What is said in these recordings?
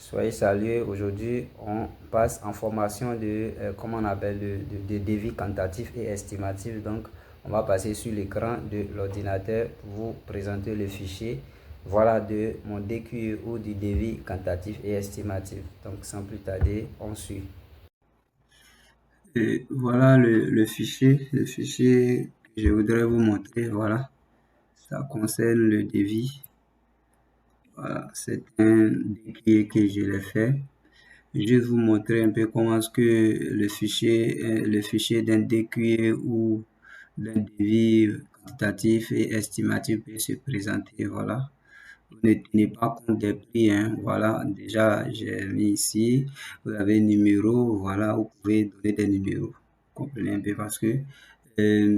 Soyez salués. Aujourd'hui, on passe en formation de, comment on appelle, de devis quantitatif et estimatif. Donc, on va passer sur l'écran de l'ordinateur pour vous présenter le fichier. Voilà de mon DQE ou du devis quantitatif et estimatif. Donc, sans plus tarder, on suit. Et voilà le fichier que je voudrais vous montrer. Voilà, ça concerne le devis. Voilà, c'est un DQE que je l'ai fait. Je vais vous montrer un peu comment est-ce que le fichier d'un DQE ou d'un devis quantitatif et estimatif peut se présenter. Voilà. Vous ne tenez pas compte des prix, hein. Voilà, déjà, j'ai mis ici, vous avez un numéro, voilà, vous pouvez donner des numéros. Vous comprenez un peu parce que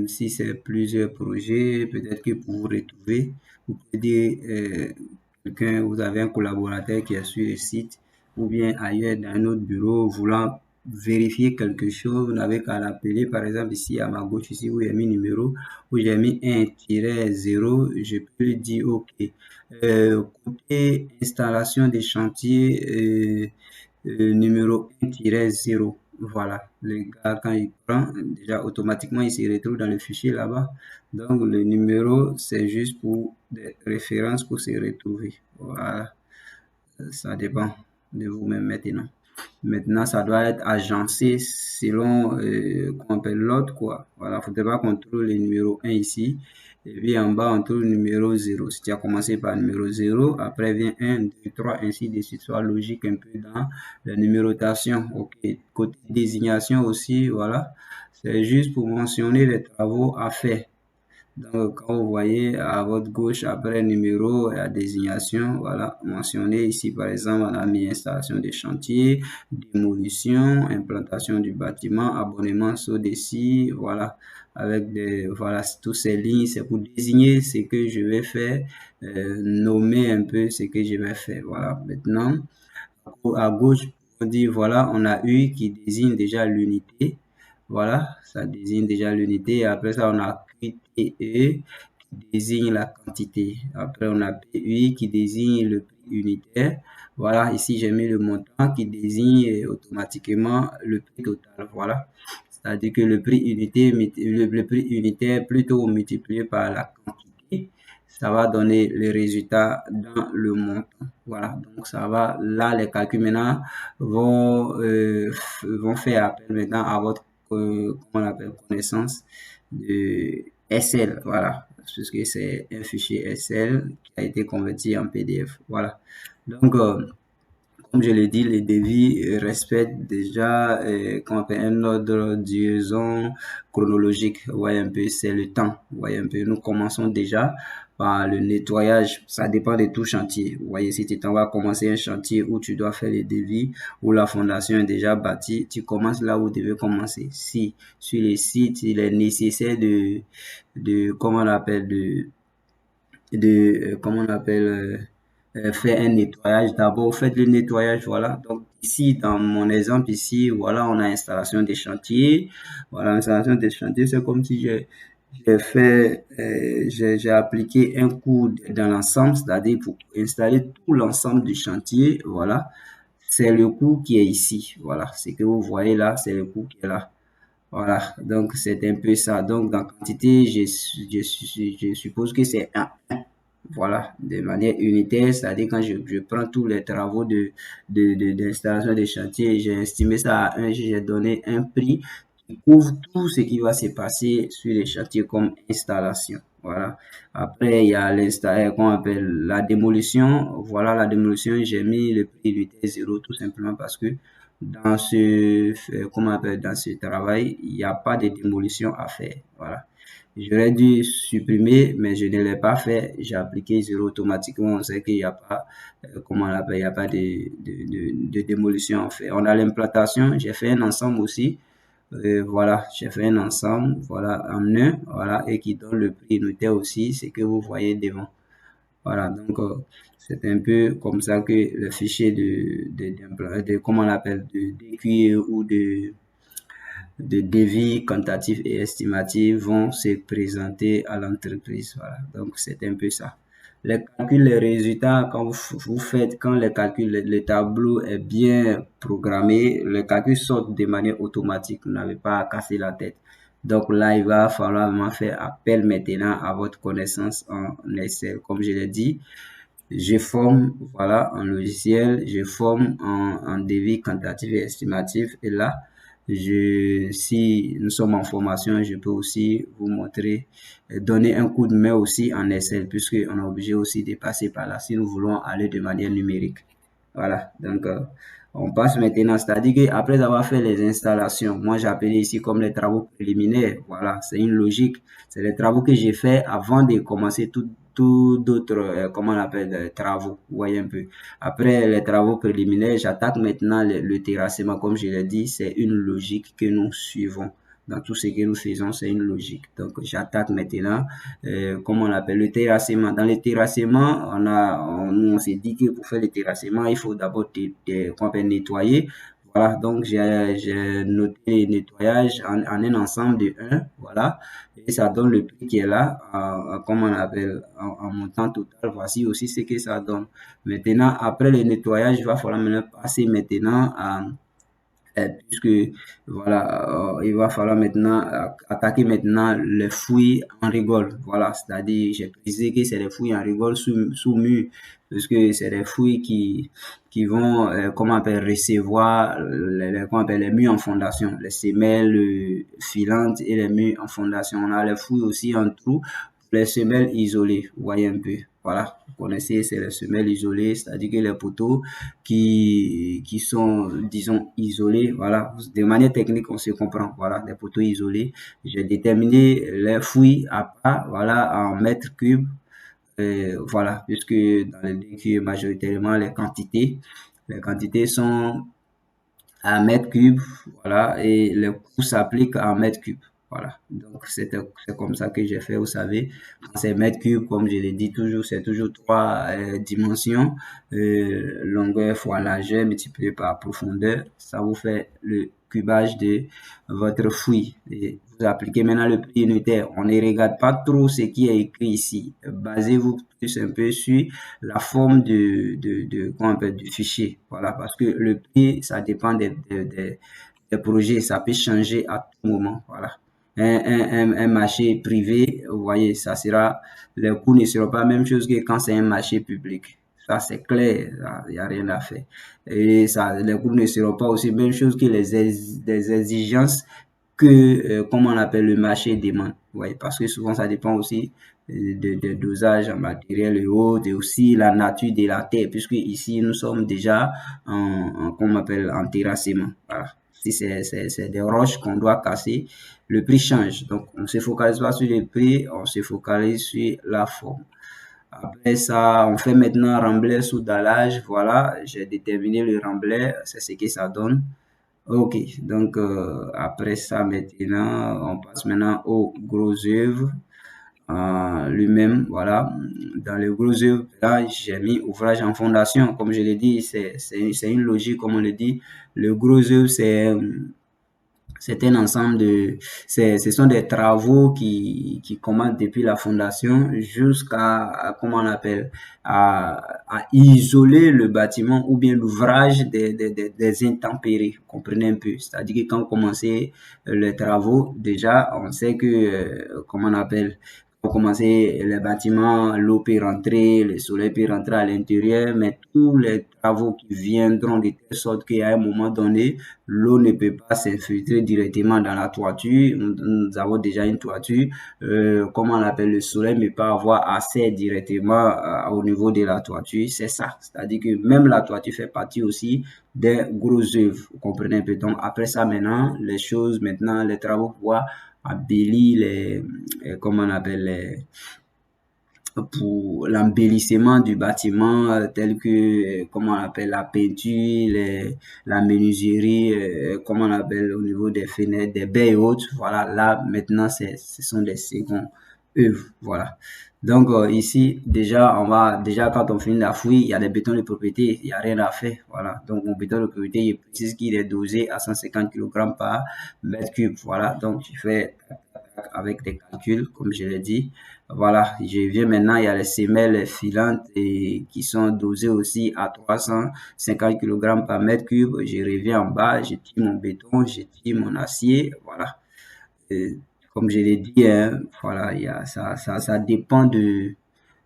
si c'est plusieurs projets, peut-être que pour vous retrouver, vous pouvez dire quelqu'un, vous avez un collaborateur qui est sur le site ou bien ailleurs dans un autre bureau voulant vérifier quelque chose, vous n'avez qu'à l'appeler. Par exemple, ici à ma gauche, ici où j'ai mis numéro, où j'ai mis 1-0, je peux lui dire OK. Côté installation des chantiers, numéro 1-0. Voilà, le gars, quand il prend, déjà automatiquement, il se retrouve dans le fichier là-bas. Donc, le numéro, c'est juste pour des références pour se retrouver. Voilà, ça dépend de vous-même maintenant. Maintenant, ça doit être agencé selon qu'on appelle l'autre, quoi. Voilà, il ne faudrait pas qu'on trouve le numéro 1 ici. Et puis en bas, on trouve le numéro 0. Si tu as commencé par le numéro 0, après vient 1, 2, 3, ainsi de suite. Soit logique un peu dans la numérotation. OK. Côté désignation aussi, voilà. C'est juste pour mentionner les travaux à faire. Donc, quand vous voyez à votre gauche, après numéro et la désignation, voilà, mentionné ici, par exemple, on a mis installation des chantiers, démolition, implantation du bâtiment, abonnement SODECI, voilà, avec des, voilà, toutes ces lignes, c'est pour désigner ce que je vais faire, nommer un peu ce que je vais faire, voilà. Maintenant, à gauche, on dit, voilà, on a U qui désigne déjà l'unité. Voilà, ça désigne déjà l'unité. Après ça, on a QTE qui désigne la quantité. Après, on a PUI qui désigne le prix unitaire. Voilà, ici, j'ai mis le montant qui désigne automatiquement le prix total. Voilà. C'est-à-dire que le prix unité, le prix unitaire plutôt multiplié par la quantité, ça va donner le résultat dans le montant. Voilà, donc ça va, là, les calculs maintenant vont faire appel maintenant à votre, comment on appelle, connaissance de SL, voilà, puisque c'est un fichier SL qui a été converti en PDF, voilà. Donc, comme je l'ai dit, les devis respectent déjà qu'on appelle un ordre d'usaison chronologique. Vous voyez un peu, c'est le temps. Vous voyez un peu, nous commençons déjà par le nettoyage. Ça dépend de tout chantier. Vous voyez, si tu t'en vas commencer un chantier où tu dois faire les devis, où la fondation est déjà bâtie, tu commences là où tu devais commencer. Si sur les sites, il est nécessaire comment on appelle, comment on appelle, faire un nettoyage. D'abord, faites le nettoyage, voilà. Donc, ici, dans mon exemple, ici, voilà, on a installation des chantiers. Voilà, installation des chantiers, c'est comme si j'ai fait, j'ai appliqué un cours dans l'ensemble, c'est-à-dire pour installer tout l'ensemble du chantier, voilà. C'est le cours qui est ici, voilà. Ce que vous voyez là, c'est le cours qui est là. Voilà, donc c'est un peu ça. Donc, dans quantité, je suppose que c'est un. Voilà, de manière unitaire, c'est-à-dire quand je prends tous les travaux d'installation des chantiers, j'ai estimé ça à un, j'ai donné un prix qui couvre tout ce qui va se passer sur les chantiers comme installation. Voilà. Après, il y a l'installation, qu'on appelle la démolition. Voilà, la démolition, j'ai mis le prix unitaire 0 tout simplement parce que dans comment on appelle, dans ce travail, il n'y a pas de démolition à faire. Voilà. J'aurais dû supprimer, mais je ne l'ai pas fait. J'ai appliqué 0 automatiquement. On sait qu'il n'y a pas, comment on l'appelle, il n'y a pas de démolition en fait. On a l'implantation. J'ai fait un ensemble aussi. Voilà, j'ai fait un ensemble, voilà, en un, voilà, et qui donne le prix unitaire aussi, c'est que vous voyez devant. Voilà, donc c'est un peu comme ça que le fichier comment on l'appelle, de DQI ou de devis quantitatifs et estimatifs vont se présenter à l'entreprise. Voilà, donc c'est un peu ça. Les calculs, les résultats, quand vous faites, quand les calculs, le tableau est bien programmé, les calculs sortent de manière automatique. Vous n'avez pas à casser la tête. Donc là, il va falloir vraiment faire appel maintenant à votre connaissance en Excel. Comme je l'ai dit, je forme, voilà, en logiciel, je forme en devis quantitatif et estimatif. Et là, si nous sommes en formation, je peux aussi vous montrer, donner un coup de main aussi en Excel, puisqu'on est obligé aussi de passer par là si nous voulons aller de manière numérique. Voilà, donc on passe maintenant, c'est-à-dire qu'après avoir fait les installations, moi j'appelle ici comme les travaux préliminaires, voilà, c'est une logique, c'est les travaux que j'ai fait avant de commencer tout d'autres, comment on appelle, travaux, vous voyez un peu. Après les travaux préliminaires, j'attaque maintenant le terrassement, comme je l'ai dit, c'est une logique que nous suivons. Dans tout ce que nous faisons, c'est une logique. Donc, j'attaque maintenant, comment on appelle, le terrassement. Dans le terrassement, nous, on s'est dit que pour faire le terrassement, il faut d'abord qu'on appelle nettoyer. Voilà, donc j'ai noté le nettoyage en un ensemble de 1, voilà, et ça donne le prix qui est là, comment on appelle, en montant total. Voici aussi ce que ça donne. Maintenant, après le nettoyage, il va falloir maintenant passer maintenant à puisque voilà, il va falloir maintenant attaquer maintenant les fouilles en rigole. Voilà, c'est-à-dire, j'ai précisé que c'est les fouilles en rigole sous mur, parce que c'est des fouilles qui vont, comment on appelle, recevoir comment on appelle, les murs en fondation, les semelles filantes et les murs en fondation. On a les fouilles aussi en trou, les semelles isolées, vous voyez un peu. Voilà, vous connaissez, c'est les semelles isolées, c'est-à-dire que les poteaux qui sont, disons, isolés, voilà, de manière technique, on se comprend, voilà, des poteaux isolés. J'ai déterminé les fouilles à pas, voilà, en mètres cubes, voilà, puisque dans les DQ, majoritairement, les quantités sont à mètre cube, voilà, et le coût s'applique à mètre cube. Voilà. Donc, c'est comme ça que j'ai fait, vous savez. C'est mètre cube, comme je l'ai dit toujours, c'est toujours trois dimensions, longueur fois largeur multiplié par profondeur. Ça vous fait le cubage de votre fouille. Et vous appliquez maintenant le prix unitaire. On ne regarde pas trop ce qui est écrit ici. Basez-vous plus un peu sur la forme comment on appelle, du fichier. Voilà, parce que le prix, ça dépend des projets, ça peut changer à tout moment. Voilà. Un marché privé, vous voyez, les coûts ne seront pas la même chose que quand c'est un marché public. Ça, c'est clair, il n'y a rien à faire. Et ça, les coûts ne seront pas aussi la même chose que les exigences que, comment on appelle, le marché demande. Vous voyez, parce que souvent, ça dépend aussi des dosages en matériel et autres, et aussi la nature de la terre, puisque ici, nous sommes déjà comment on appelle, en terrassement. Voilà. Si c'est des roches qu'on doit casser, le prix change. Donc, on ne se focalise pas sur le prix, on se focalise sur la forme. Après ça, on fait maintenant remblai sous dallage. Voilà, j'ai déterminé le remblai, c'est ce que ça donne. Ok, donc après ça maintenant, on passe maintenant au gros œuvre lui-même. Voilà, dans le gros œuvre, là, j'ai mis ouvrage en fondation. Comme je l'ai dit, c'est une logique, comme on le dit. Le gros œuvre, c'est un ensemble ce sont des travaux qui commencent depuis la fondation jusqu'à, comment on appelle, à isoler le bâtiment ou bien l'ouvrage des intempéries. Vous comprenez un peu? C'est-à-dire que quand vous commencez les travaux, déjà, on sait que, comment on appelle, pour commencer les bâtiments, l'eau peut rentrer, le soleil peut rentrer à l'intérieur, mais tous les travaux qui viendront de telle sorte qu'à un moment donné, l'eau ne peut pas s'infiltrer directement dans la toiture. Nous avons déjà une toiture. Comment on appelle, le soleil ne peut pas avoir accès directement au niveau de la toiture. C'est ça. C'est-à-dire que même la toiture fait partie aussi des grosses œuvres. Vous comprenez un peu. Donc après ça, maintenant, les travaux pour embellir comment on appelle, pour l'embellissement du bâtiment, tel que, comment on appelle, la peinture, la menuiserie, comment on appelle, au niveau des fenêtres, des baies et autres. Voilà, là, maintenant, ce sont des secondes œuvres. Voilà. Donc, ici, déjà, quand on finit la fouille, il y a des bétons de propriété, il n'y a rien à faire. Voilà. Donc, mon béton de propriété, il précise qu'il est dosé à 150 kg par mètre cube. Voilà. Donc, je fais avec des calculs, comme je l'ai dit. Voilà, je viens maintenant, il y a les semelles filantes et qui sont dosées aussi à 350 kg par mètre cube. Je reviens en bas, je tire mon béton, je tire mon acier, voilà. Et comme je l'ai dit, hein, voilà, ça dépend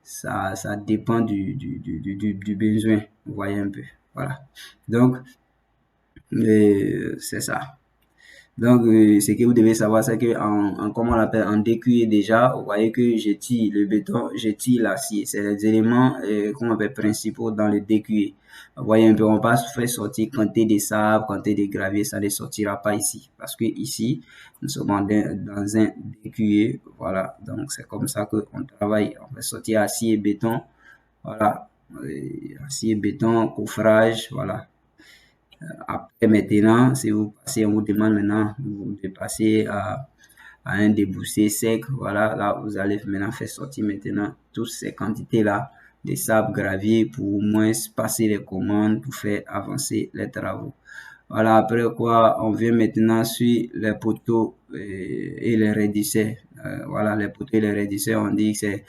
ça dépend du besoin, vous voyez un peu, voilà. Donc, c'est ça. Donc, ce que vous devez savoir, c'est que comment on l'appelle, en DQE déjà, vous voyez que je tire le béton, je tire l'acier. C'est les éléments, qu'on appelle principaux dans le DQE. Vous voyez un peu, on va faire sortir quantité de sable, quantité de gravier, ça ne sortira pas ici. Parce que ici, nous sommes dans un DQE, voilà. Donc, c'est comme ça qu'on travaille. On va sortir acier et béton, voilà. Acier et béton, coffrage, voilà. Après, maintenant, si vous passez, on vous demande maintenant de passer à un déboussé sec. Voilà, là, vous allez maintenant faire sortir maintenant toutes ces quantités-là de sable gravier pour au moins passer les commandes pour faire avancer les travaux. Voilà, après quoi, on vient maintenant sur les poteaux et les raidisseurs. Voilà, les poteaux et les raidisseurs, on dit que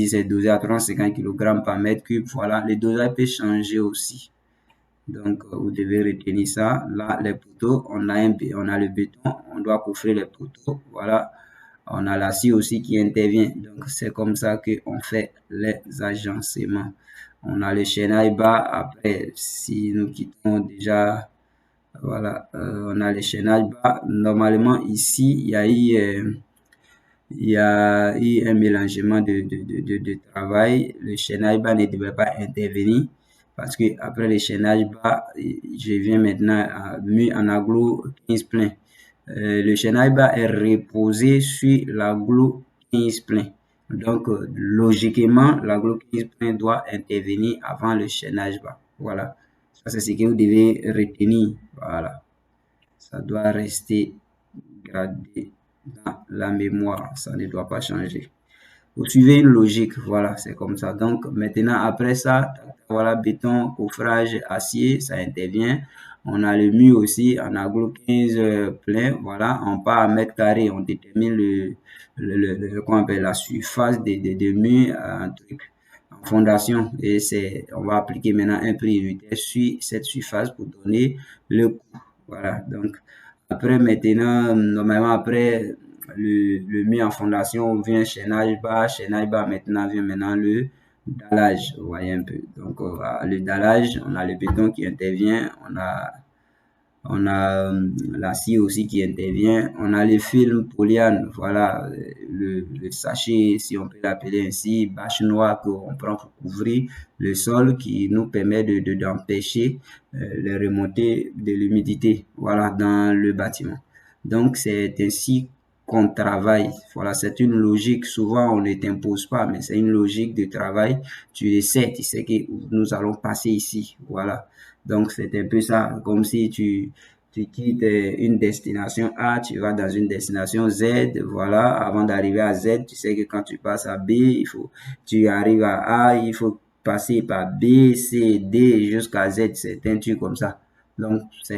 c'est dosé à 350 kg par mètre cube. Voilà, le dosage peut changer aussi. Donc, vous devez retenir ça. Là, les poteaux, on a le béton, on doit coffrer les poteaux. Voilà. On a l'acier aussi qui intervient. Donc, c'est comme ça qu'on fait les agencements. On a le chaînage bas. Après, si nous quittons déjà, voilà, on a le chaînage bas. Normalement, ici, il y a eu un mélangement de travail. Le chaînage bas ne devait pas intervenir parce que après le chaînage bas, je viens maintenant à mu en aglo 15 plein. Le chaînage bas est reposé sur l'aglo 15 plein. Donc, logiquement, l'aglo 15 plein doit intervenir avant le chaînage bas. Voilà. Ça, c'est ce que vous devez retenir. Voilà. Ça doit rester gradé dans la mémoire. Ça ne doit pas changer. Vous suivez une logique, voilà, c'est comme ça. Donc, maintenant, après ça, voilà, béton, coffrage, acier, ça intervient. On a le mur aussi, en aglo 15 plein, voilà, on part à mètre carré, on détermine comment on appelle, la surface de mur, un truc, en fondation. Et on va appliquer maintenant un prix unitaire sur cette surface pour donner le coût. Voilà, donc, après, maintenant, normalement, après le mur en fondation, vient chaînage bas, maintenant vient maintenant le dallage, vous voyez un peu. Donc, le dallage, on a le béton qui intervient, on a l'acier aussi qui intervient, on a le film polyane, voilà, le sachet, si on peut l'appeler ainsi, bâche noire qu'on prend pour couvrir le sol qui nous permet d'empêcher les remontées de l'humidité, voilà, dans le bâtiment. Donc, c'est ainsi qu'on travaille. Voilà, c'est une logique. Souvent, on ne t'impose pas, mais c'est une logique de travail. Tu le sais, tu sais que nous allons passer ici. Voilà. Donc, c'est un peu ça, comme si tu quittes une destination A, tu vas dans une destination Z, voilà, avant d'arriver à Z, tu sais que quand tu passes à B, tu arrives à A, il faut passer par B, C, D jusqu'à Z, c'est un truc comme ça. Donc, ça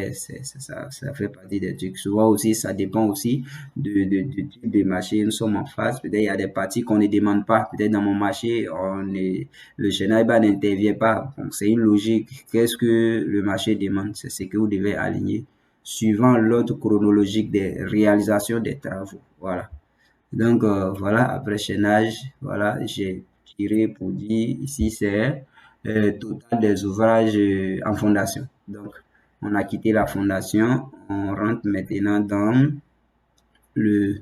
fait partie des trucs. Souvent aussi, ça dépend aussi du type de marché. Nous sommes en face. Peut-être il y a des parties qu'on ne demande pas. Peut-être dans mon marché, le chaînage bas n'intervient pas. Donc, c'est une logique. Qu'est-ce que le marché demande? C'est ce que vous devez aligner suivant l'ordre chronologique des réalisations des travaux. Voilà. Donc, voilà, après chaînage, voilà, j'ai tiré pour dire ici, c'est total des ouvrages en fondation. Donc, on a quitté la fondation, on rentre maintenant dans le,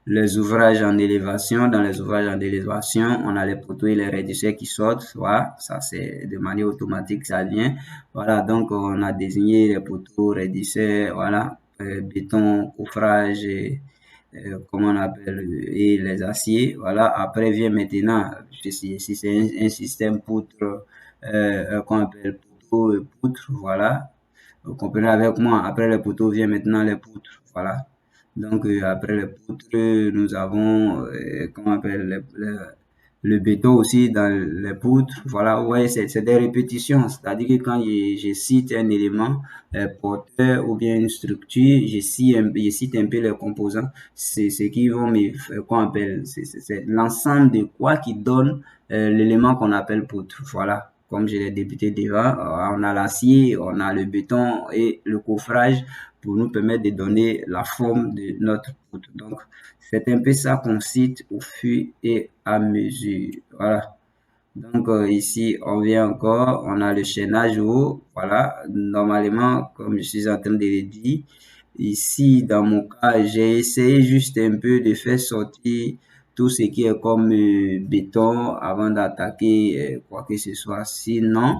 les ouvrages en élévation. Dans les ouvrages en élévation, on a les poteaux et les réducteurs qui sortent. Voilà, ça c'est de manière automatique, ça vient. Voilà, donc on a désigné les poteaux, réducteurs, voilà, béton, coffrage, comment on appelle, et les aciers. Voilà, après vient maintenant, si c'est un système poutre, qu'on appelle poteau et poutre, voilà. Vous comprenez avec moi, après les poteaux vient maintenant les poutres, voilà. Donc, après les poutres, nous avons, comment on appelle, le béton aussi dans les poutres. Voilà, ouais, c'est des répétitions. C'est-à-dire que quand je cite un élément porteur ou bien une structure, je cite un peu les composants. C'est ce qui vont me, qu'on appelle, c'est l'ensemble de quoi qui donne l'élément qu'on appelle poutre. Voilà. Comme je l'ai débuté déjà, on a l'acier, on a le béton et le coffrage pour nous permettre de donner la forme de notre poutre. Donc, c'est un peu ça qu'on cite au fur et à mesure. Voilà. Donc ici, on vient encore, on a le chaînage haut. Voilà. Normalement, comme je suis en train de le dire, ici, dans mon cas, j'ai essayé juste un peu de faire sortir tout ce qui est comme béton avant d'attaquer quoi que ce soit. Sinon,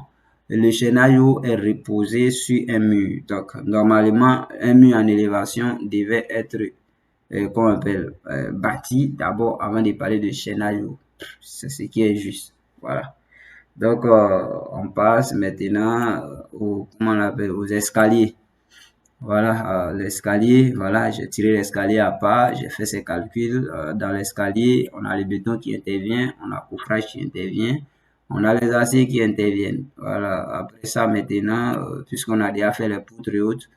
le chaînage haut est reposé sur un mur. Donc, normalement, un mur en élévation devait être qu'on appelle bâti d'abord avant de parler de chaînage. C'est ce qui est juste. Voilà. Donc, on passe maintenant comment on appelle, aux escaliers. Voilà, l'escalier, voilà, j'ai tiré l'escalier à part, j'ai fait ces calculs. Dans l'escalier, on a le béton qui intervient, on a le coffrage qui intervient, on a les aciers qui interviennent. Voilà, après ça, maintenant, puisqu'on a déjà fait les poutres hautes,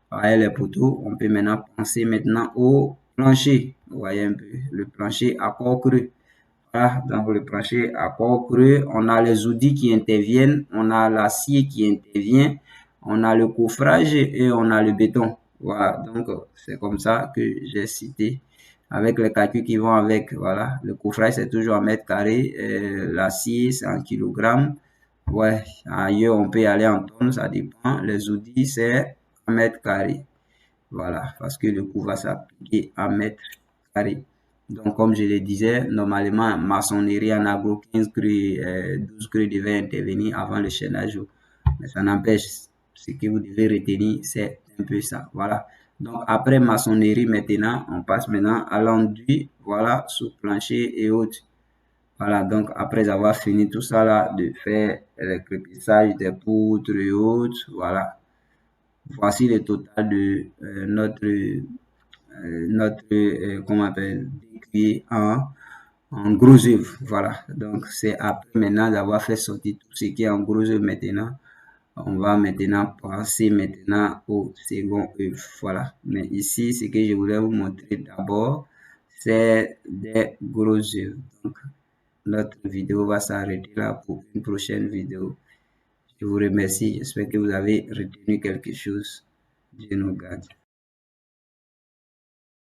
avec les poteaux, on peut maintenant penser maintenant au plancher. Vous voyez un peu, le plancher à corps creux. Voilà, dans le plancher à corps creux, on a les outils qui interviennent, on a l'acier qui intervient, on a le coffrage et on a le béton. Voilà, donc c'est comme ça que j'ai cité avec les calculs qui vont avec. Voilà, le coffrage c'est toujours en mètres carrés, l'acier c'est en kilogrammes. Ouais, ailleurs on peut aller en tonnes, ça dépend. Les outils c'est en mètres carrés. Voilà, parce que le coût va s'appliquer en mètres carrés. Donc, comme je le disais, normalement, maçonnerie en agro, 15 creux, 12 creux devaient intervenir avant le chaînage. Mais ça n'empêche, ce que vous devez retenir, c'est un peu ça. Voilà. Donc, après maçonnerie, maintenant, on passe maintenant à l'enduit, voilà, sous plancher et autres. Voilà, donc après avoir fini tout ça là, de faire le crépissage des poutres et autres, voilà. Voici le total de comment on appelle, décrit en gros œuvre. Voilà. Donc, c'est après maintenant d'avoir fait sortir tout ce qui est en gros œuvre maintenant. On va maintenant passer maintenant au second œuvre. Voilà. Mais ici, ce que je voulais vous montrer d'abord, c'est des gros œuvres. Donc, notre vidéo va s'arrêter là pour une prochaine vidéo. Je vous remercie. J'espère que vous avez retenu quelque chose. Dieu nous garde.